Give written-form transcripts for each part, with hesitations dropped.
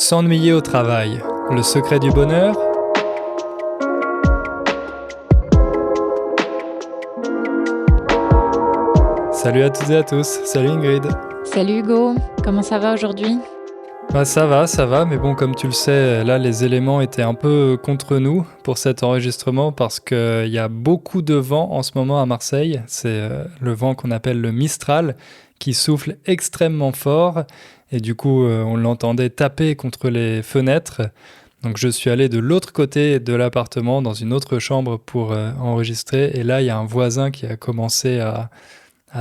S'ennuyer au travail, le secret du bonheur? Salut à toutes et à tous, salut Ingrid. Salut Hugo, comment ça va aujourd'hui? Ça va, mais bon, comme tu le sais, là les éléments étaient un peu contre nous pour cet enregistrement parce qu'il y a beaucoup de vent en ce moment à Marseille. C'est le vent qu'on appelle le Mistral qui souffle extrêmement fort et du coup on l'entendait taper contre les fenêtres. Donc je suis allé de l'autre côté de l'appartement dans une autre chambre pour enregistrer et là il y a un voisin qui a commencé à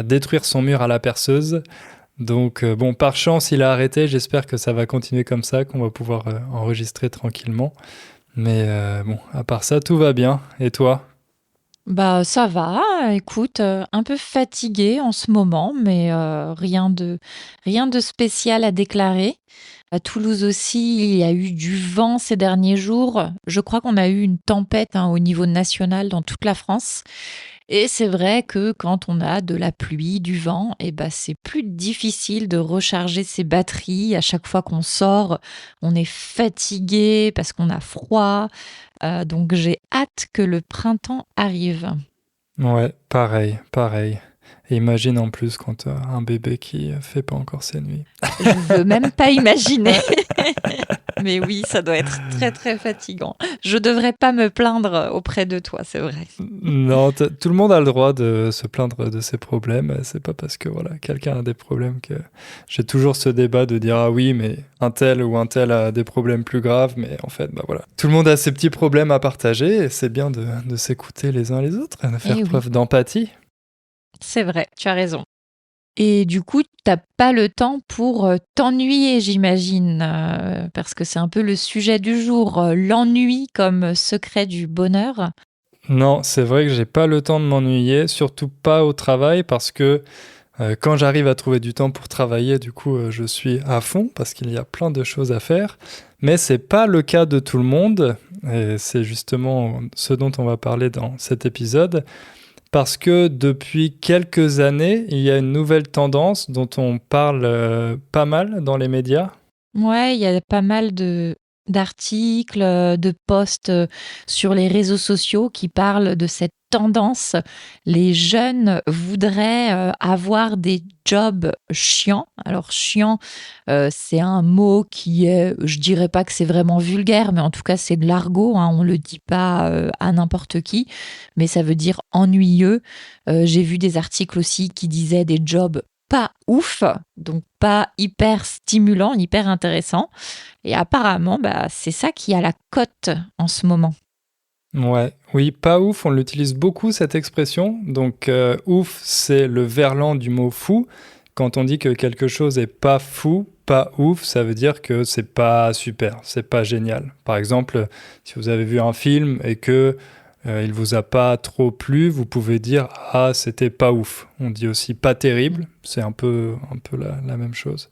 détruire son mur à la perceuse. Donc bon, par chance, il a arrêté. J'espère que ça va continuer comme ça, qu'on va pouvoir enregistrer tranquillement. Mais bon, à part ça, tout va bien. Et toi? Bah ça va, écoute, un peu fatiguée en ce moment, mais rien de spécial à déclarer. À Toulouse aussi, il y a eu du vent ces derniers jours. Je crois qu'on a eu une tempête au niveau national dans toute la France. Et c'est vrai que quand on a de la pluie, du vent, et ben c'est plus difficile de recharger ses batteries. À chaque fois qu'on sort, on est fatigué parce qu'on a froid. Donc j'ai hâte que le printemps arrive. Ouais, pareil. Et imagine en plus quand t'as un bébé qui fait pas encore ses nuits. Je veux même pas imaginer. Mais oui, ça doit être très très fatigant. Je devrais pas me plaindre auprès de toi, c'est vrai. Non, tout le monde a le droit de se plaindre de ses problèmes. C'est pas parce que voilà, quelqu'un a des problèmes que j'ai toujours ce débat de dire ah oui, mais un tel ou un tel a des problèmes plus graves. Mais en fait, bah voilà, tout le monde a ses petits problèmes à partager et c'est bien de s'écouter les uns les autres, de faire Eh oui, preuve d'empathie. c'est vrai, tu as raison. Et du coup, t'as pas le temps pour t'ennuyer, j'imagine, parce que c'est un peu le sujet du jour, l'ennui comme secret du bonheur. Non, c'est vrai que j'ai pas le temps de m'ennuyer, surtout pas au travail parce que quand j'arrive à trouver du temps pour travailler, du coup, je suis à fond parce qu'il y a plein de choses à faire. Mais c'est pas le cas de tout le monde. Et c'est justement ce dont on va parler dans cet épisode. Parce que depuis quelques années, il y a une nouvelle tendance dont on parle pas mal dans les médias. Ouais, il y a pas mal d'articles, de posts sur les réseaux sociaux qui parlent de cette tendance. Les jeunes voudraient avoir des jobs chiants. Alors chiant, c'est un mot qui est, je dirais pas que c'est vraiment vulgaire, mais en tout cas c'est de l'argot. On le dit pas à n'importe qui, mais ça veut dire ennuyeux. J'ai vu des articles aussi qui disaient des jobs pas ouf, donc pas hyper stimulant, hyper intéressant. Et apparemment, c'est ça qui a la cote en ce moment. Ouais, oui, pas ouf, on l'utilise beaucoup cette expression. Donc, ouf, c'est le verlan du mot fou. Quand on dit que quelque chose est pas fou, pas ouf, ça veut dire que c'est pas super, c'est pas génial. Par exemple, si vous avez vu un film et que il vous a pas trop plu, vous pouvez dire ah c'était pas ouf. On dit aussi pas terrible, c'est un peu la même chose.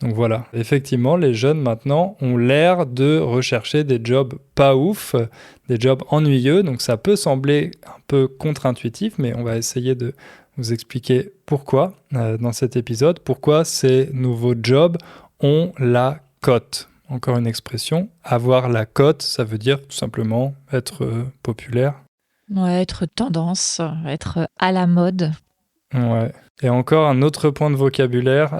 Donc voilà, effectivement, les jeunes maintenant ont l'air de rechercher des jobs pas ouf, des jobs ennuyeux. Donc ça peut sembler un peu contre-intuitif, mais on va essayer de vous expliquer pourquoi dans cet épisode, pourquoi ces nouveaux jobs ont la cote. Encore une expression, avoir la cote, ça veut dire tout simplement être populaire. Ouais, être tendance, être à la mode. Ouais. Et encore un autre point de vocabulaire,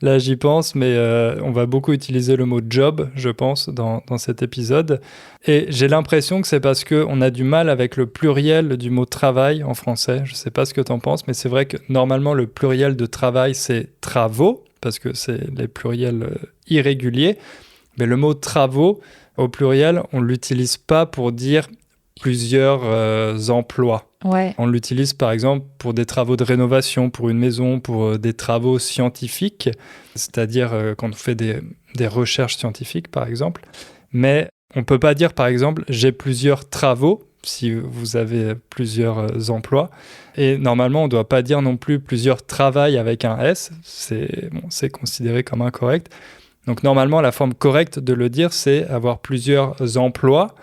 là j'y pense, mais on va beaucoup utiliser le mot job, je pense, dans cet épisode. Et j'ai l'impression que c'est parce qu'on a du mal avec le pluriel du mot travail en français. Je ne sais pas ce que tu en penses, mais c'est vrai que normalement le pluriel de travail c'est travaux, parce que c'est les pluriels irréguliers. Mais le mot travaux, au pluriel, on ne l'utilise pas pour dire plusieurs emplois. Ouais, On l'utilise par exemple pour des travaux de rénovation, pour une maison, pour des travaux scientifiques, c'est-à-dire quand on fait des recherches scientifiques par exemple. Mais on ne peut pas dire par exemple j'ai plusieurs travaux si vous avez plusieurs emplois. Et normalement on ne doit pas dire non plus plusieurs travails avec un S, c'est considéré comme incorrect. Donc normalement la forme correcte de le dire c'est avoir plusieurs emplois.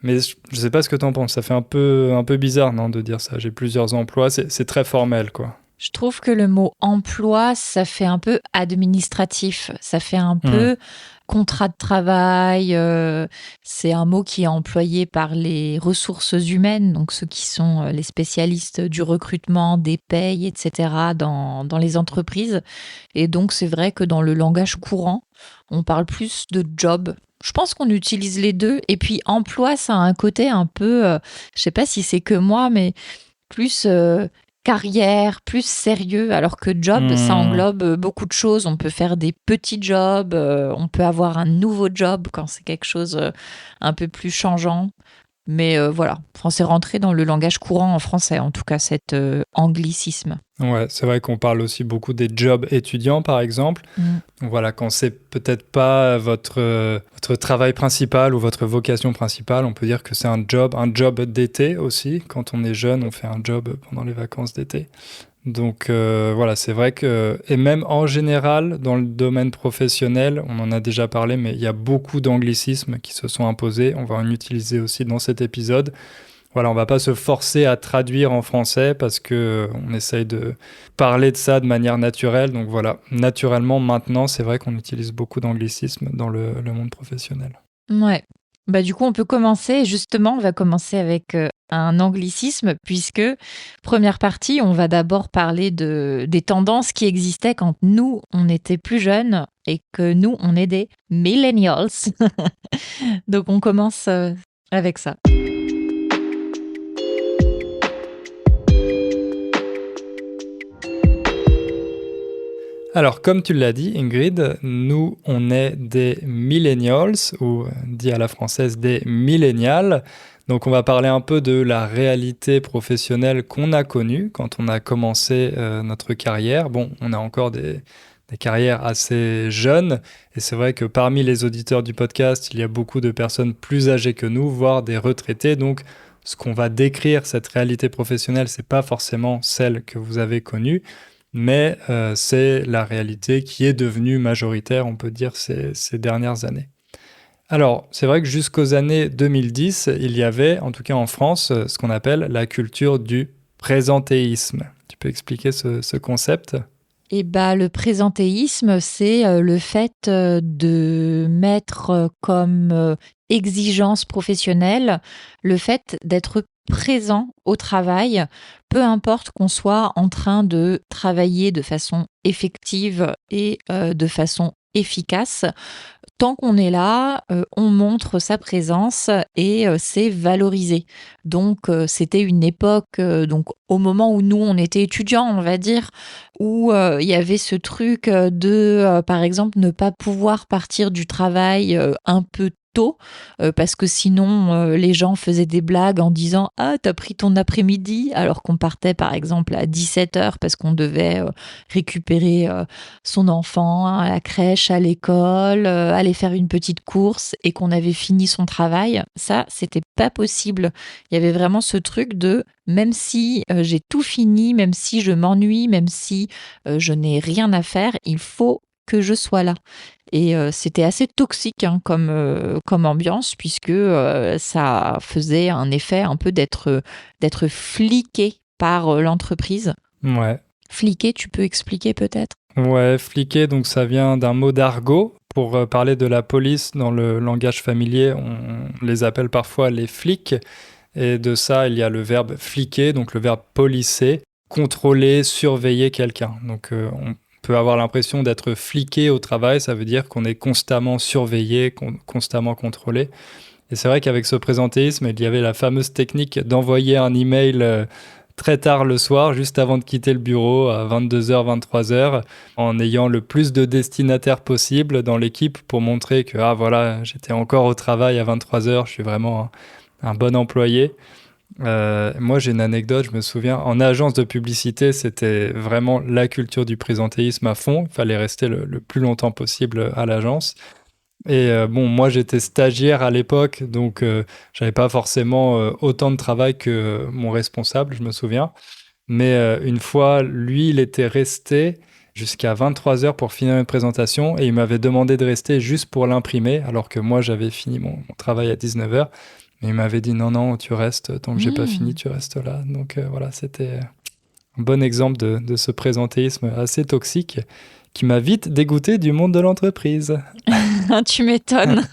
Mais je sais pas ce que t'en penses, ça fait un peu bizarre, non, de dire ça. J'ai plusieurs emplois, c'est très formel, quoi. Je trouve que le mot emploi, ça fait un peu administratif. Ça fait un Hmm. peu contrat de travail. C'est un mot qui est employé par les ressources humaines, donc ceux qui sont les spécialistes du recrutement, des payes, etc., dans les entreprises. Et donc, c'est vrai que dans le langage courant, on parle plus de job. Je pense qu'on utilise les deux. Et puis, emploi, ça a un côté un peu, je sais pas si c'est que moi, mais plus carrière, plus sérieux, alors que job, ça Hmm. englobe beaucoup de choses. On peut faire des petits jobs, on peut avoir un nouveau job quand c'est quelque chose un peu plus changeant. Mais voilà, enfin, c'est rentré dans le langage courant en français, en tout cas, cet anglicisme. Ouais, c'est vrai qu'on parle aussi beaucoup des jobs étudiants, par exemple. Mm. Donc voilà, quand c'est peut-être pas votre travail principal ou votre vocation principale, on peut dire que c'est un job d'été aussi. Quand on est jeune, on fait un job pendant les vacances d'été. Donc voilà, c'est vrai que, et même en général, dans le domaine professionnel, on en a déjà parlé, mais il y a beaucoup d'anglicismes qui se sont imposés. On va en utiliser aussi dans cet épisode. Voilà, on va pas se forcer à traduire en français parce que on essaye de parler de ça de manière naturelle. Donc voilà, naturellement, maintenant, c'est vrai qu'on utilise beaucoup d'anglicismes dans le monde professionnel. Ouais. Bah, du coup, on peut commencer. Justement, on va commencer avec un anglicisme, puisque, première partie, on va d'abord parler des tendances qui existaient quand nous, on était plus jeunes et que nous, on est des millennials. Donc, on commence avec ça. Alors, comme tu l'as dit, Ingrid, nous, on est des millennials, ou dit à la française des millénials. Donc, on va parler un peu de la réalité professionnelle qu'on a connue quand on a commencé notre carrière. Bon, on a encore des carrières assez jeunes, et c'est vrai que parmi les auditeurs du podcast, il y a beaucoup de personnes plus âgées que nous, voire des retraités. Donc, ce qu'on va décrire, cette réalité professionnelle, c'est pas forcément celle que vous avez connue, mais c'est la réalité qui est devenue majoritaire, on peut dire, ces dernières années. Alors, c'est vrai que jusqu'aux années 2010, il y avait, en tout cas en France, ce qu'on appelle la culture du présentéisme. Tu peux expliquer ce concept? Et bah, le présentéisme, c'est le fait de mettre comme exigence professionnelle le fait d'être présent au travail, peu importe qu'on soit en train de travailler de façon effective et de façon efficace. Tant qu'on est là, on montre sa présence et c'est valorisé. Donc c'était une époque, donc au moment où nous, on était étudiants, on va dire, où il y avait ce truc de, par exemple, ne pas pouvoir partir du travail un peu tôt, parce que sinon, les gens faisaient des blagues en disant: «Ah, t'as pris ton après-midi», alors qu'on partait, par exemple, à 17h parce qu'on devait récupérer son enfant à la crèche, à l'école, aller faire une petite course et qu'on avait fini son travail. Ça, c'était pas possible. Il y avait vraiment ce truc de même si j'ai tout fini, même si je m'ennuie, même si je n'ai rien à faire, il faut que je sois là. Et c'était assez toxique hein, comme ambiance, puisque ça faisait un effet un peu d'être fliqué par l'entreprise. Ouais. Fliqué, tu peux expliquer peut-être? Ouais, fliquer, donc ça vient d'un mot d'argot. Pour parler de la police dans le langage familier, on les appelle parfois les flics. Et de ça, il y a le verbe fliquer, donc le verbe policer, contrôler, surveiller quelqu'un. Donc on peut avoir l'impression d'être fliqué au travail, ça veut dire qu'on est constamment surveillé, constamment contrôlé. Et c'est vrai qu'avec ce présentéisme, il y avait la fameuse technique d'envoyer un email très tard le soir, juste avant de quitter le bureau, à 22h, 23h, en ayant le plus de destinataires possible dans l'équipe pour montrer que, ah voilà, j'étais encore au travail à 23h, je suis vraiment un bon employé. Moi, j'ai une anecdote, je me souviens, en agence de publicité, c'était vraiment la culture du présentéisme à fond. Il fallait rester le plus longtemps possible à l'agence. Et bon, moi, j'étais stagiaire à l'époque, donc j'avais pas forcément autant de travail que mon responsable, je me souviens. Mais une fois, lui, il était resté jusqu'à 23h pour finir une présentation et il m'avait demandé de rester juste pour l'imprimer, alors que moi, j'avais fini mon travail à 19h. Mais il m'avait dit non, non, tu restes, tant que j'ai pas fini, Mmh. tu restes là. Donc voilà, c'était bon exemple de ce présentéisme assez toxique qui m'a vite dégoûté du monde de l'entreprise. Tu m'étonnes.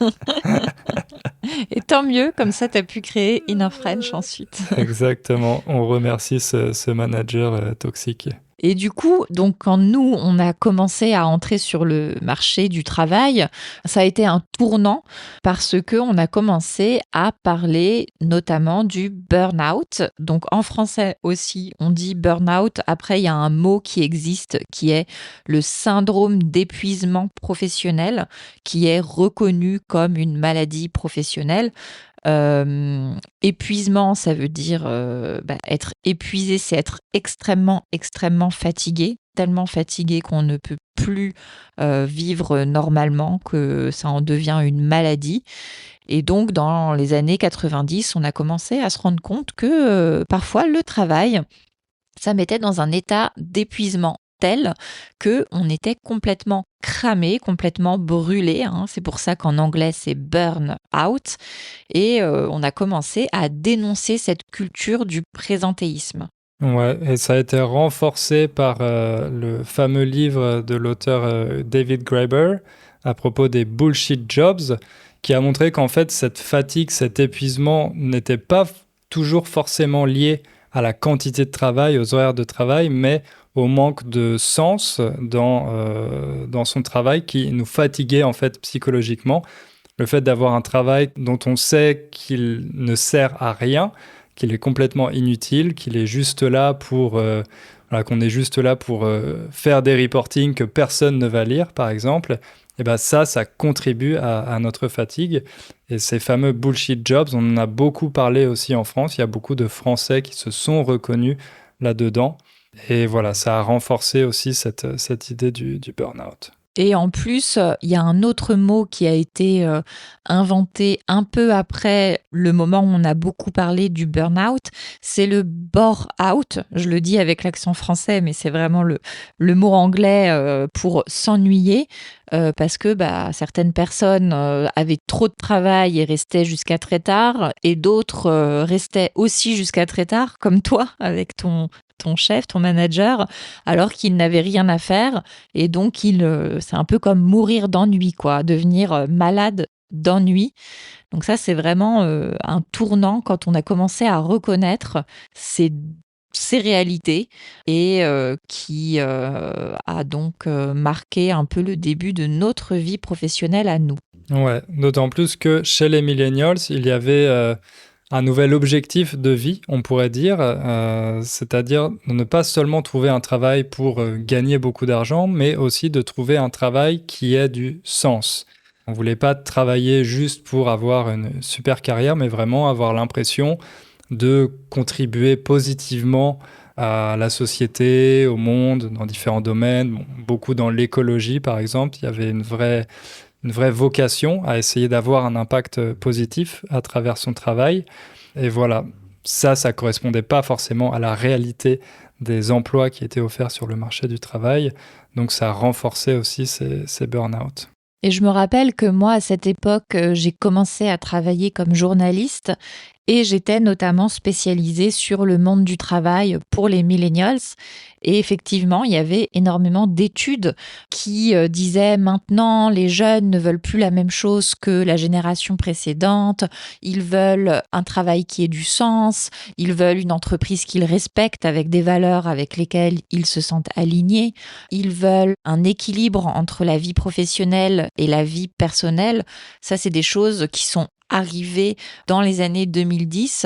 Et tant mieux, comme ça, tu as pu créer Inner French ensuite. Exactement, on remercie ce manager toxique. Et du coup, donc quand nous, on a commencé à entrer sur le marché du travail, ça a été un tournant parce que on a commencé à parler notamment du burn-out. Donc en français aussi, on dit burn-out. Après, il y a un mot qui existe qui est le syndrome d'épuisement professionnel, qui est reconnu comme une maladie professionnelle. Épuisement, ça veut dire être épuisé, c'est être extrêmement, extrêmement fatigué, tellement fatigué qu'on ne peut plus vivre normalement, que ça en devient une maladie. Et donc, dans les années 90, on a commencé à se rendre compte que parfois le travail, ça mettait dans un état d'épuisement tel que on était complètement cramé, complètement brûlé, hein. C'est pour ça qu'en anglais, c'est burn out. Et on a commencé à dénoncer cette culture du présentéisme. Ouais, et ça a été renforcé par le fameux livre de l'auteur David Graeber à propos des bullshit jobs, qui a montré qu'en fait, cette fatigue, cet épuisement n'était pas toujours forcément lié à la quantité de travail, aux horaires de travail, mais au manque de sens dans son travail qui nous fatiguait en fait psychologiquement. Le fait d'avoir un travail dont on sait qu'il ne sert à rien, qu'il est complètement inutile, qu'il est juste là pour, voilà, qu'on est juste là pour faire des reportings que personne ne va lire, par exemple, et ben ça contribue à notre fatigue. Et ces fameux bullshit jobs, on en a beaucoup parlé aussi en France. Il y a beaucoup de Français qui se sont reconnus là-dedans. Et voilà, ça a renforcé aussi cette idée du burn-out. Et en plus, il y a un autre mot qui a été inventé un peu après le moment où on a beaucoup parlé du burn-out, c'est le bore-out. Je le dis avec l'accent français, mais c'est vraiment le mot anglais pour s'ennuyer, parce que certaines personnes avaient trop de travail et restaient jusqu'à très tard, et d'autres restaient aussi jusqu'à très tard, comme toi, avec ton chef, ton manager, alors qu'il n'avait rien à faire. Et donc, c'est un peu comme mourir d'ennui, quoi, devenir malade d'ennui. Donc ça, c'est vraiment un tournant quand on a commencé à reconnaître ces réalités et qui a donc marqué un peu le début de notre vie professionnelle à nous. Ouais, d'autant plus que chez les millennials, il y avait un nouvel objectif de vie, on pourrait dire, c'est-à-dire de ne pas seulement trouver un travail pour gagner beaucoup d'argent, mais aussi de trouver un travail qui ait du sens. On ne voulait pas travailler juste pour avoir une super carrière, mais vraiment avoir l'impression de contribuer positivement à la société, au monde, dans différents domaines. Bon, beaucoup dans l'écologie, par exemple, il y avait une vraie vocation à essayer d'avoir un impact positif à travers son travail. Et voilà, ça correspondait pas forcément à la réalité des emplois qui étaient offerts sur le marché du travail. Donc ça renforçait aussi ces burn-out. Et je me rappelle que moi, à cette époque, j'ai commencé à travailler comme journaliste et j'étais notamment spécialisée sur le monde du travail pour les millennials. Et effectivement, il y avait énormément d'études qui disaient maintenant, les jeunes ne veulent plus la même chose que la génération précédente. Ils veulent un travail qui ait du sens. Ils veulent une entreprise qu'ils respectent avec des valeurs avec lesquelles ils se sentent alignés. Ils veulent un équilibre entre la vie professionnelle et la vie personnelle. Ça, c'est des choses qui sont arrivées dans les années 2010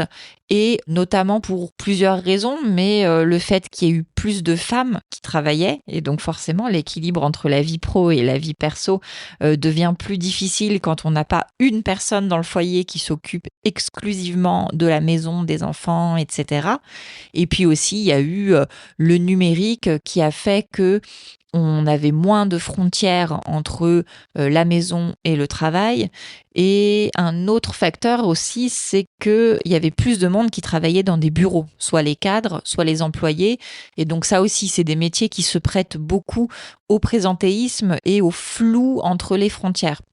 et notamment pour plusieurs raisons, mais le fait qu'il y ait eu plus de femmes qui travaillaient et donc forcément l'équilibre entre la vie pro et la vie perso devient plus difficile quand on n'a pas une personne dans le foyer qui s'occupe exclusivement de la maison, des enfants, etc. Et puis aussi, il y a eu le numérique qui a fait que on avait moins de frontières entre la maison et le travail. Et un autre facteur aussi, c'est qu'il y avait plus de monde qui travaillait dans des bureaux, soit les cadres, soit les employés. Et donc ça aussi, c'est des métiers qui se prêtent beaucoup au présentéisme et au flou entre les frontières.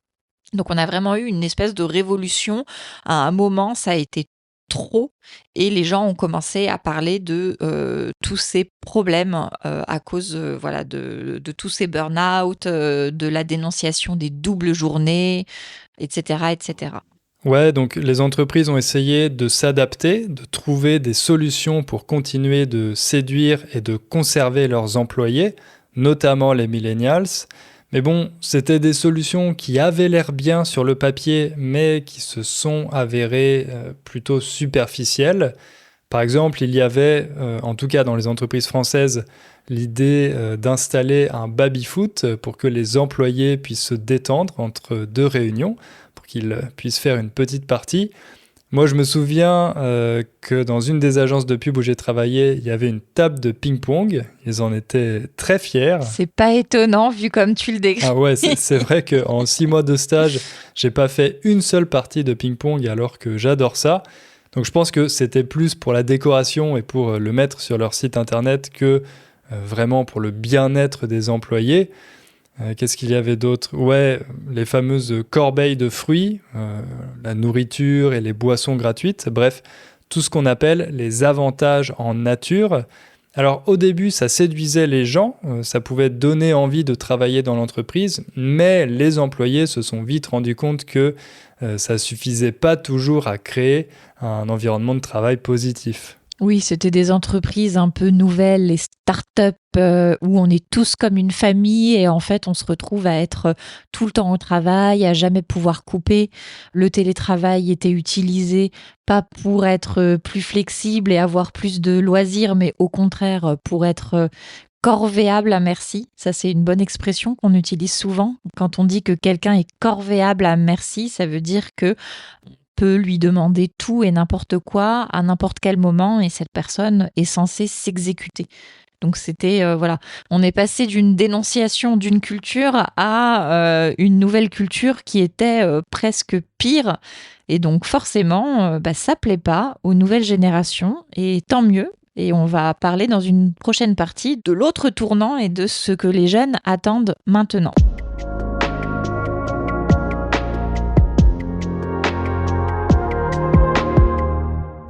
Donc on a vraiment eu une espèce de révolution. À un moment, ça a été trop et les gens ont commencé à parler de tous ces problèmes à cause voilà, de tous ces burn-out, de la dénonciation des doubles journées, etc., etc. Ouais, donc les entreprises ont essayé de s'adapter, de trouver des solutions pour continuer de séduire et de conserver leurs employés, notamment les millennials. Mais bon, c'était des solutions qui avaient l'air bien sur le papier, mais qui se sont avérées plutôt superficielles. Par exemple, il y avait, en tout cas dans les entreprises françaises, l'idée d'installer un baby-foot pour que les employés puissent se détendre entre deux réunions, pour qu'ils puissent faire une petite partie. Moi, je me souviens que dans une des agences de pub où j'ai travaillé, il y avait une table de ping-pong. Ils en étaient très fiers. C'est pas étonnant vu comme tu le décris. Ah ouais, c'est vrai qu'en 6 mois de stage, j'ai pas fait une seule partie de ping-pong alors que j'adore ça. Donc je pense que c'était plus pour la décoration et pour le mettre sur leur site internet que vraiment pour le bien-être des employés. Qu'est-ce qu'il y avait d'autre? Ouais, les fameuses corbeilles de fruits, la nourriture et les boissons gratuites, bref, tout ce qu'on appelle les avantages en nature. Alors au début, ça séduisait les gens, ça pouvait donner envie de travailler dans l'entreprise, mais les employés se sont vite rendus compte que ça suffisait pas toujours à créer un environnement de travail positif. Oui, c'était des entreprises un peu nouvelles, les startups où on est tous comme une famille et en fait on se retrouve à être tout le temps au travail, à jamais pouvoir couper. Le télétravail était utilisé pas pour être plus flexible et avoir plus de loisirs, mais au contraire pour être corvéable à merci. Ça, c'est une bonne expression qu'on utilise souvent. Quand on dit que quelqu'un est corvéable à merci, ça veut dire que peut lui demander tout et n'importe quoi à n'importe quel moment et cette personne est censée s'exécuter. Donc c'était voilà, on est passé d'une dénonciation d'une culture à une nouvelle culture qui était presque pire et donc forcément ça plaît pas aux nouvelles générations et tant mieux. Et on va parler dans une prochaine partie de l'autre tournant et de ce que les jeunes attendent maintenant.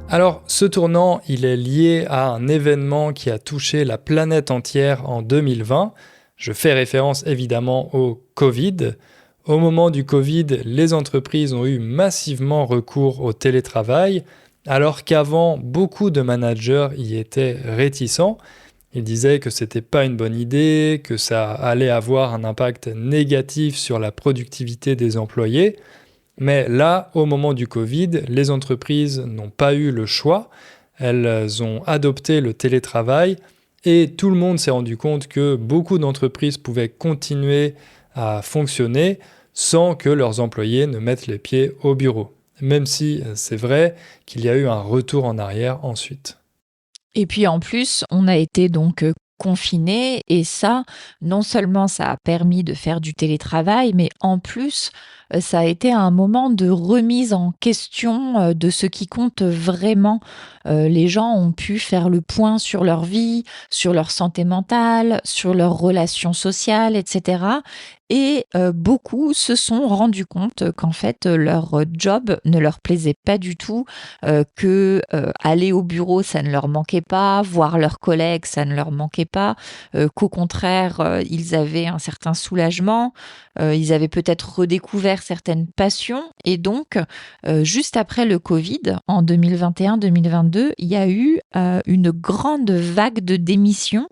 Alors, ce tournant, il est lié à un événement qui a touché la planète entière en 2020. Je fais référence évidemment au Covid. Au moment du Covid, les entreprises ont eu massivement recours au télétravail, alors qu'avant, beaucoup de managers y étaient réticents. Ils disaient que c'était pas une bonne idée, que ça allait avoir un impact négatif sur la productivité des employés. Mais là, au moment du Covid, les entreprises n'ont pas eu le choix. Elles ont adopté le télétravail et tout le monde s'est rendu compte que beaucoup d'entreprises pouvaient continuer à fonctionner sans que leurs employés ne mettent les pieds au bureau. Même si c'est vrai qu'il y a eu un retour en arrière ensuite. Et puis en plus, on a été donc confinés et ça, non seulement ça a permis de faire du télétravail, mais en plus, ça a été un moment de remise en question de ce qui compte vraiment. Les gens ont pu faire le point sur leur vie, sur leur santé mentale, sur leurs relations sociales, etc. Et beaucoup se sont rendus compte qu'en fait, leur job ne leur plaisait pas du tout, que aller au bureau, ça ne leur manquait pas, voir leurs collègues, ça ne leur manquait pas, qu'au contraire, ils avaient un certain soulagement, ils avaient peut-être redécouvert certaines passions. Et donc, juste après le Covid, en 2021-2022, il y a eu une grande vague de démissions.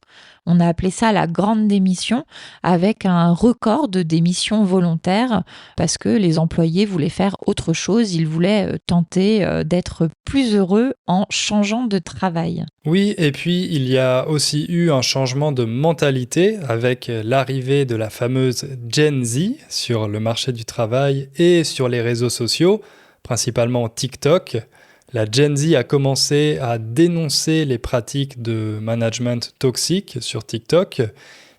On a appelé ça la grande démission, avec un record de démissions volontaires parce que les employés voulaient faire autre chose, ils voulaient tenter d'être plus heureux en changeant de travail. Oui, et puis il y a aussi eu un changement de mentalité avec l'arrivée de la fameuse Gen Z sur le marché du travail et sur les réseaux sociaux, principalement TikTok. La Gen Z a commencé à dénoncer les pratiques de management toxique sur TikTok.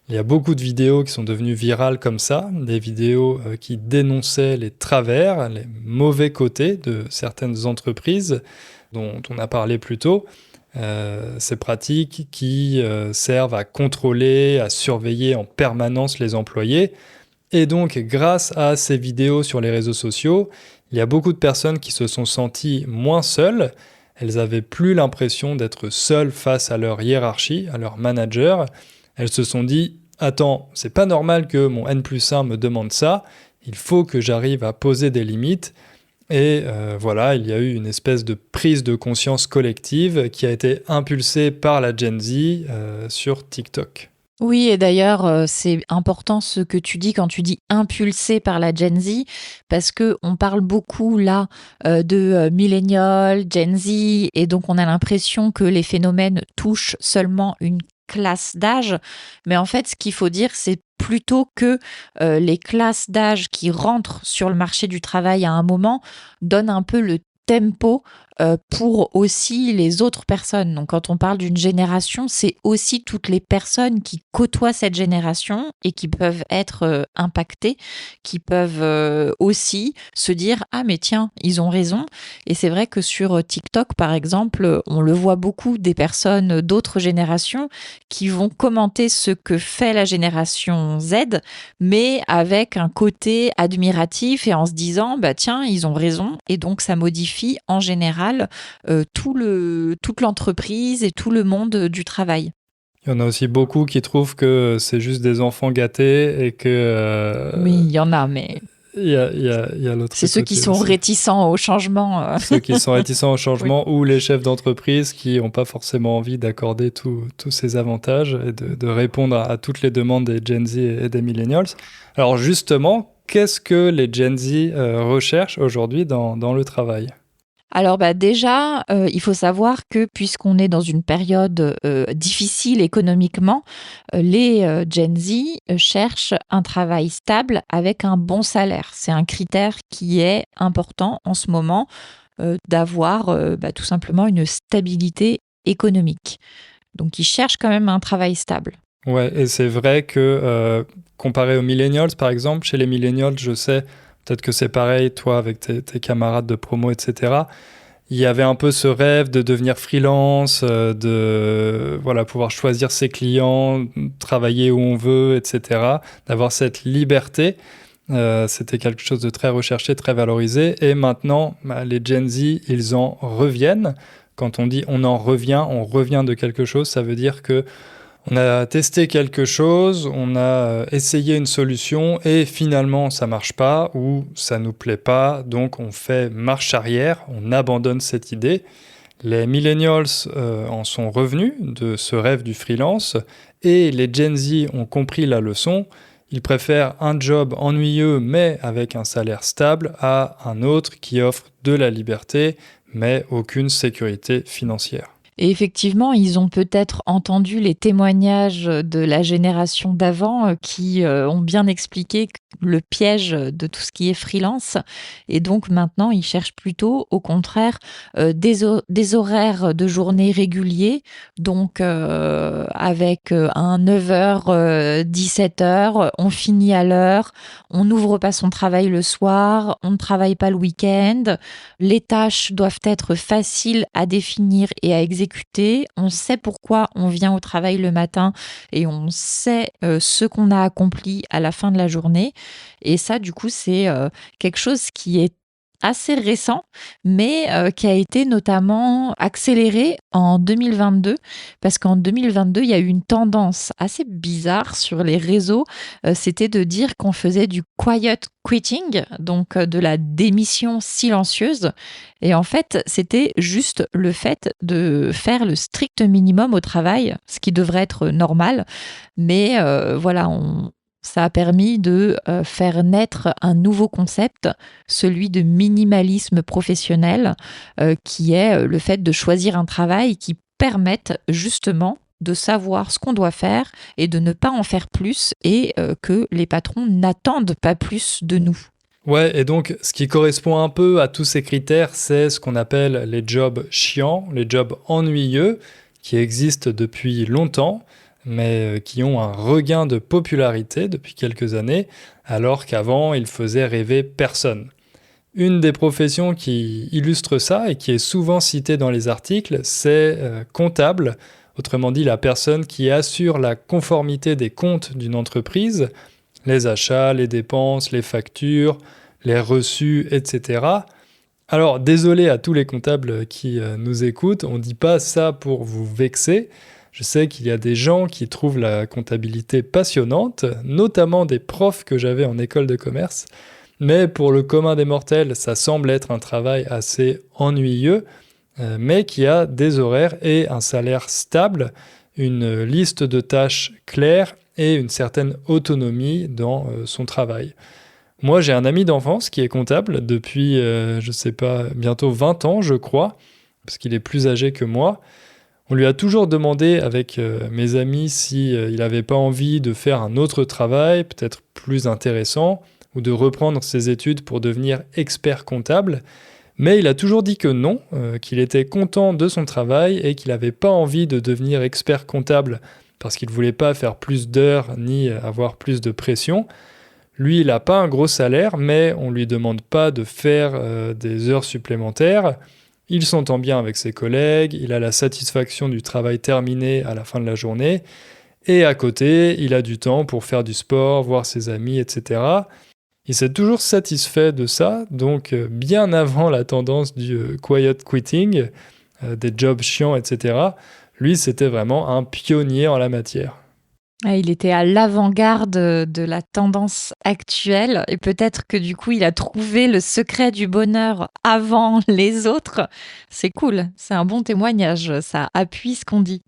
Il y a beaucoup de vidéos qui sont devenues virales comme ça, des vidéos qui dénonçaient les travers, les mauvais côtés de certaines entreprises dont on a parlé plus tôt. Ces pratiques qui servent à contrôler, à surveiller en permanence les employés. Et donc, grâce à ces vidéos sur les réseaux sociaux, il y a beaucoup de personnes qui se sont senties moins seules elles avaient plus l'impression d'être seules face à leur hiérarchie, à leur manager. Elles se sont dit « Attends, c'est pas normal que mon N+1 me demande ça, il faut que j'arrive à poser des limites. » Et voilà, il y a eu une espèce de prise de conscience collective qui a été impulsée par la Gen Z sur TikTok. Oui, et d'ailleurs, c'est important ce que tu dis quand tu dis impulsé par la Gen Z, parce que on parle beaucoup là de millénials, Gen Z, et donc on a l'impression que les phénomènes touchent seulement une classe d'âge, mais en fait, ce qu'il faut dire, c'est plutôt que les classes d'âge qui rentrent sur le marché du travail à un moment donnent un peu le tempo pour aussi les autres personnes. Donc quand on parle d'une génération, c'est aussi toutes les personnes qui côtoient cette génération et qui peuvent être impactées, qui peuvent aussi se dire « Ah mais tiens, ils ont raison ». Et c'est vrai que sur TikTok, par exemple, on le voit beaucoup des personnes d'autres générations qui vont commenter ce que fait la génération Z, mais avec un côté admiratif et en se disant « Bah tiens, ils ont raison ». Et donc ça modifie en général toute l'entreprise et tout le monde du travail. Il y en a aussi beaucoup qui trouvent que c'est juste des enfants gâtés et que... Oui, il y en a, mais il y a l'autre c'est ceux qui côté sont aussi. réticents au changement. Ceux qui sont réticents au changement ou les chefs d'entreprise qui n'ont pas forcément envie d'accorder tous ces avantages et de répondre à toutes les demandes des Gen Z et des millennials. Alors justement, qu'est-ce que les Gen Z recherchent aujourd'hui dans le travail ? Alors déjà, il faut savoir que puisqu'on est dans une période difficile économiquement, les Gen Z cherchent un travail stable avec un bon salaire. C'est un critère qui est important en ce moment, d'avoir tout simplement une stabilité économique. Donc ils cherchent quand même un travail stable. Ouais, et c'est vrai que comparé aux millennials, par exemple, chez les millennials, je sais, peut-être que c'est pareil, toi, avec tes camarades de promo, etc., il y avait un peu ce rêve de devenir freelance, de voilà, pouvoir choisir ses clients, travailler où on veut, etc., d'avoir cette liberté. C'était quelque chose de très recherché, très valorisé. Et maintenant, les Gen Z, ils en reviennent. Quand on dit on on revient de quelque chose, ça veut dire que on a testé quelque chose, on a essayé une solution et finalement ça marche pas ou ça nous plaît pas, donc on fait marche arrière, on abandonne cette idée. Les millennials en sont revenus de ce rêve du freelance et les Gen Z ont compris la leçon. Ils préfèrent un job ennuyeux mais avec un salaire stable à un autre qui offre de la liberté mais aucune sécurité financière. Et effectivement, ils ont peut-être entendu les témoignages de la génération d'avant qui ont bien expliqué le piège de tout ce qui est freelance. Et donc maintenant, ils cherchent plutôt, au contraire, des horaires de journée réguliers. Donc avec un 9h, 17h, on finit à l'heure, on n'ouvre pas son travail le soir, on ne travaille pas le week-end. Les tâches doivent être faciles à définir et à exécuter. On sait pourquoi on vient au travail le matin et on sait ce qu'on a accompli à la fin de la journée. Et ça, du coup, c'est quelque chose qui est assez récent, mais qui a été notamment accéléré en 2022, parce qu'en 2022, il y a eu une tendance assez bizarre sur les réseaux, c'était de dire qu'on faisait du quiet quitting, donc de la démission silencieuse. Et en fait, c'était juste le fait de faire le strict minimum au travail, ce qui devrait être normal. Mais voilà, ça a permis de faire naître un nouveau concept, celui de minimalisme professionnel, qui est le fait de choisir un travail qui permette justement de savoir ce qu'on doit faire et de ne pas en faire plus et que les patrons n'attendent pas plus de nous. Ouais, et donc ce qui correspond un peu à tous ces critères, c'est ce qu'on appelle les jobs chiants, les jobs ennuyeux, qui existent depuis longtemps, mais qui ont un regain de popularité depuis quelques années, alors qu'avant, ils faisaient rêver personne. Une des professions qui illustre ça et qui est souvent citée dans les articles, c'est comptable, autrement dit la personne qui assure la conformité des comptes d'une entreprise, les achats, les dépenses, les factures, les reçus, etc. Alors, désolé à tous les comptables qui nous écoutent, on ne dit pas ça pour vous vexer. Je sais qu'il y a des gens qui trouvent la comptabilité passionnante, notamment des profs que j'avais en école de commerce. Mais pour le commun des mortels, ça semble être un travail assez ennuyeux, mais qui a des horaires et un salaire stable, une liste de tâches claire et une certaine autonomie dans son travail. Moi, j'ai un ami d'enfance qui est comptable depuis, je sais pas, bientôt 20 ans, je crois, parce qu'il est plus âgé que moi. On lui a toujours demandé avec mes amis si il n'avait pas envie de faire un autre travail, peut-être plus intéressant, ou de reprendre ses études pour devenir expert comptable. Mais il a toujours dit que non, qu'il était content de son travail et qu'il n'avait pas envie de devenir expert comptable parce qu'il ne voulait pas faire plus d'heures ni avoir plus de pression. Lui, il n'a pas un gros salaire, mais on ne lui demande pas de faire des heures supplémentaires. Il s'entend bien avec ses collègues, il a la satisfaction du travail terminé à la fin de la journée, et à côté, il a du temps pour faire du sport, voir ses amis, etc. Il s'est toujours satisfait de ça, donc bien avant la tendance du quiet quitting, des jobs chiants, etc., lui, c'était vraiment un pionnier en la matière. Ah, il était à l'avant-garde de la tendance actuelle et peut-être que du coup, il a trouvé le secret du bonheur avant les autres. C'est cool, c'est un bon témoignage, ça appuie ce qu'on dit.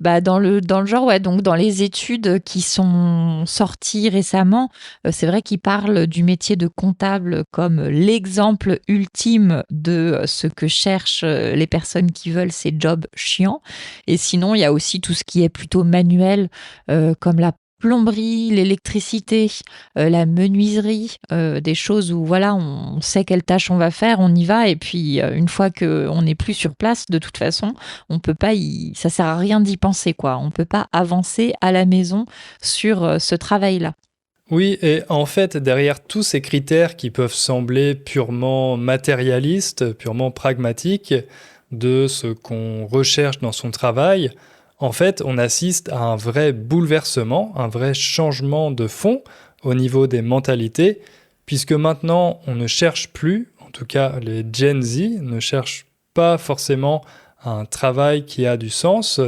Bah, dans le genre, ouais, donc dans les études qui sont sorties récemment, c'est vrai qu'ils parlent du métier de comptable comme l'exemple ultime de ce que cherchent les personnes qui veulent ces jobs chiants. Et sinon, il y a aussi tout ce qui est plutôt manuel, comme la plomberie, l'électricité, la menuiserie, des choses où voilà, on sait quelle tâche on va faire, on y va et puis une fois qu'on n'est plus sur place, de toute façon, on peut pas ça sert à rien d'y penser quoi. On peut pas avancer à la maison sur ce travail-là. Oui, et en fait, derrière tous ces critères qui peuvent sembler purement matérialistes, purement pragmatiques, de ce qu'on recherche dans son travail, en fait, on assiste à un vrai bouleversement, un vrai changement de fond au niveau des mentalités, puisque maintenant, on ne cherche plus, en tout cas les Gen Z, ne cherchent pas forcément un travail qui a du sens.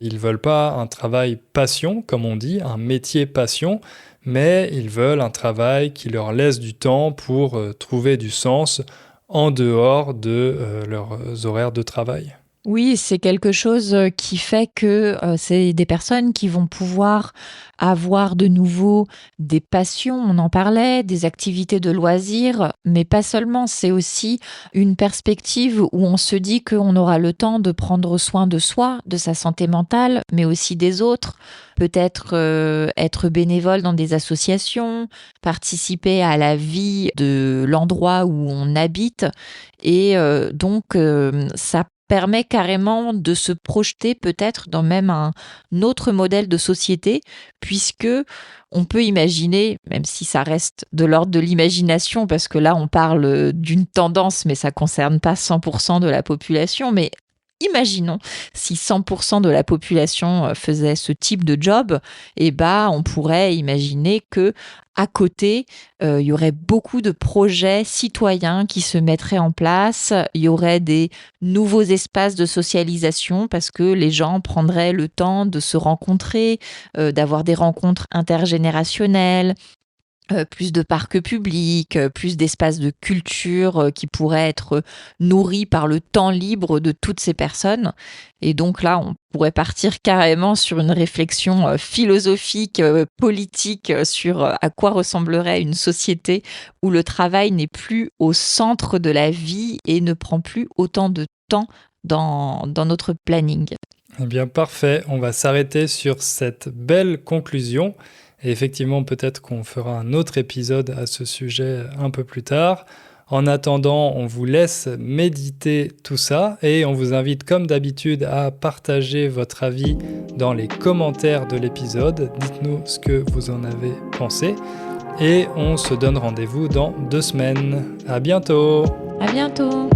Ils veulent pas un travail passion, comme on dit, un métier passion, mais ils veulent un travail qui leur laisse du temps pour trouver du sens en dehors de leurs horaires de travail. Oui, c'est quelque chose qui fait que c'est des personnes qui vont pouvoir avoir de nouveau des passions, on en parlait, des activités de loisirs, mais pas seulement, c'est aussi une perspective où on se dit qu'on aura le temps de prendre soin de soi, de sa santé mentale, mais aussi des autres, peut-être être bénévole dans des associations, participer à la vie de l'endroit où on habite, et donc ça permet carrément de se projeter peut-être dans même un autre modèle de société, puisque on peut imaginer, même si ça reste de l'ordre de l'imagination, parce que là on parle d'une tendance, mais ça concerne pas 100% de la population, mais imaginons si 100% de la population faisait ce type de job, et bah on pourrait imaginer que à côté, il y aurait beaucoup de projets citoyens qui se mettraient en place. Il y aurait des nouveaux espaces de socialisation parce que les gens prendraient le temps de se rencontrer, d'avoir des rencontres intergénérationnelles, plus de parcs publics, plus d'espaces de culture qui pourraient être nourris par le temps libre de toutes ces personnes. Et donc là, on pourrait partir carrément sur une réflexion philosophique, politique sur à quoi ressemblerait une société où le travail n'est plus au centre de la vie et ne prend plus autant de temps dans notre planning. Eh bien, parfait. On va s'arrêter sur cette belle conclusion. Et effectivement, peut-être qu'on fera un autre épisode à ce sujet un peu plus tard. En attendant, on vous laisse méditer tout ça et on vous invite comme d'habitude à partager votre avis dans les commentaires de l'épisode. Dites-nous ce que vous en avez pensé. Et on se donne rendez-vous dans 2 semaines. À bientôt! À bientôt!